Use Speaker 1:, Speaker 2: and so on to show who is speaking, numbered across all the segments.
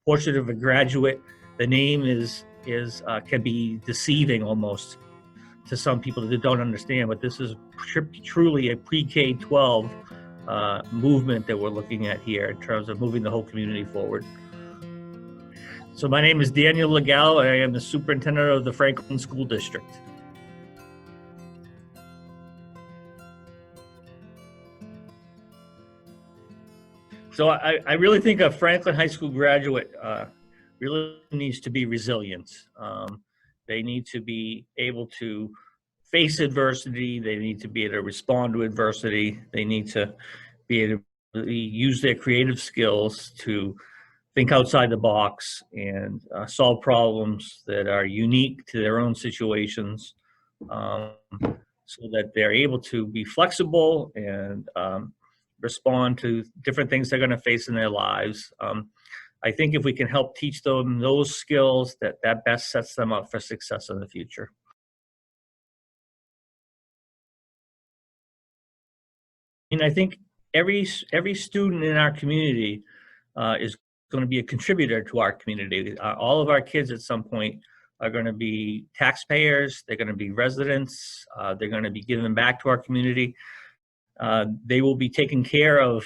Speaker 1: portrait of a graduate. The name can be deceiving almost to some people that don't understand, but this is truly a pre-K-12 movement that we're looking at here in terms of moving the whole community forward. So my name is Daniel LeGallo, and I am the superintendent of the Franklin School District. So I really think a Franklin High School graduate really needs to be resilient. They need to be able to face adversity. They need to be able to respond to adversity. They need to be able to use their creative skills to think outside the box and solve problems that are unique to their own situations, so that they're able to be flexible and respond to different things they're going to face in their lives. I think if we can help teach them those skills, that best sets them up for success in the future. And I think every student in our community is going to be a contributor to our community. All of our kids at some point are going to be taxpayers. They're going to be residents. They're going to be giving back to our community. They will be taking care of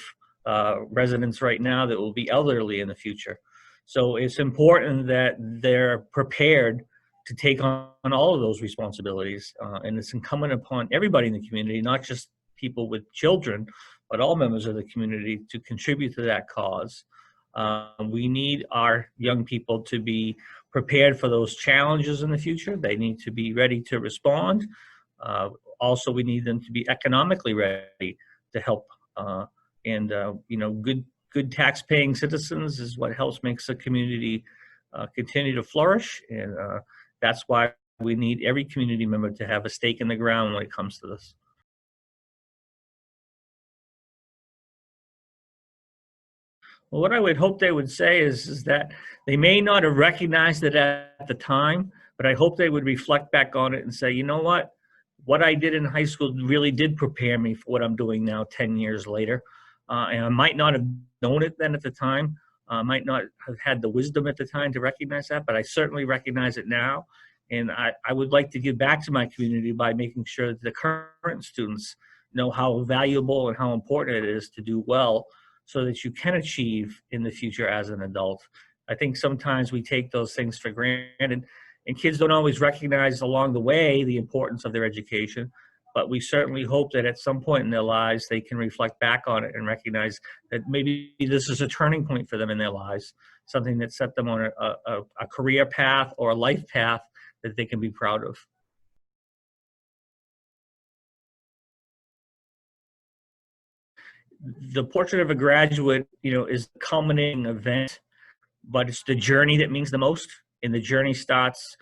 Speaker 1: residents right now that will be elderly in the future. So it's important that they're prepared to take on all of those responsibilities. And it's incumbent upon everybody in the community, not just people with children, but all members of the community to contribute to that cause. We need our young people to be prepared for those challenges in the future. They need to be ready to respond. Also, we need them to be economically ready to help. Good tax-paying citizens is what helps makes the community continue to flourish. And that's why we need every community member to have a stake in the ground when it comes to this. Well, what I would hope they would say is that they may not have recognized it at the time, but I hope they would reflect back on it and say, you know what I did in high school really did prepare me for what I'm doing now 10 years later. And I might not have known it then at the time. I might not have had the wisdom at the time to recognize that, but I certainly recognize it now. And I would like to give back to my community by making sure that the current students know how valuable and how important it is to do well so that you can achieve in the future as an adult. I think sometimes we take those things for granted, and kids don't always recognize along the way the importance of their education, but we certainly hope that at some point in their lives they can reflect back on it and recognize that maybe this is a turning point for them in their lives, something that set them on a career path or a life path that they can be proud of. The portrait of a graduate, is the culminating event, but it's the journey that means the most. And the journey starts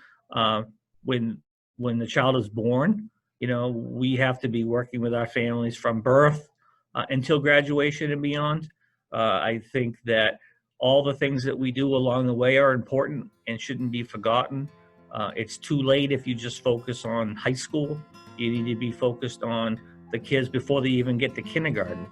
Speaker 1: when the child is born. We have to be working with our families from birth until graduation and beyond. I think that all the things that we do along the way are important and shouldn't be forgotten. It's too late if you just focus on high school. You need to be focused on the kids before they even get to kindergarten.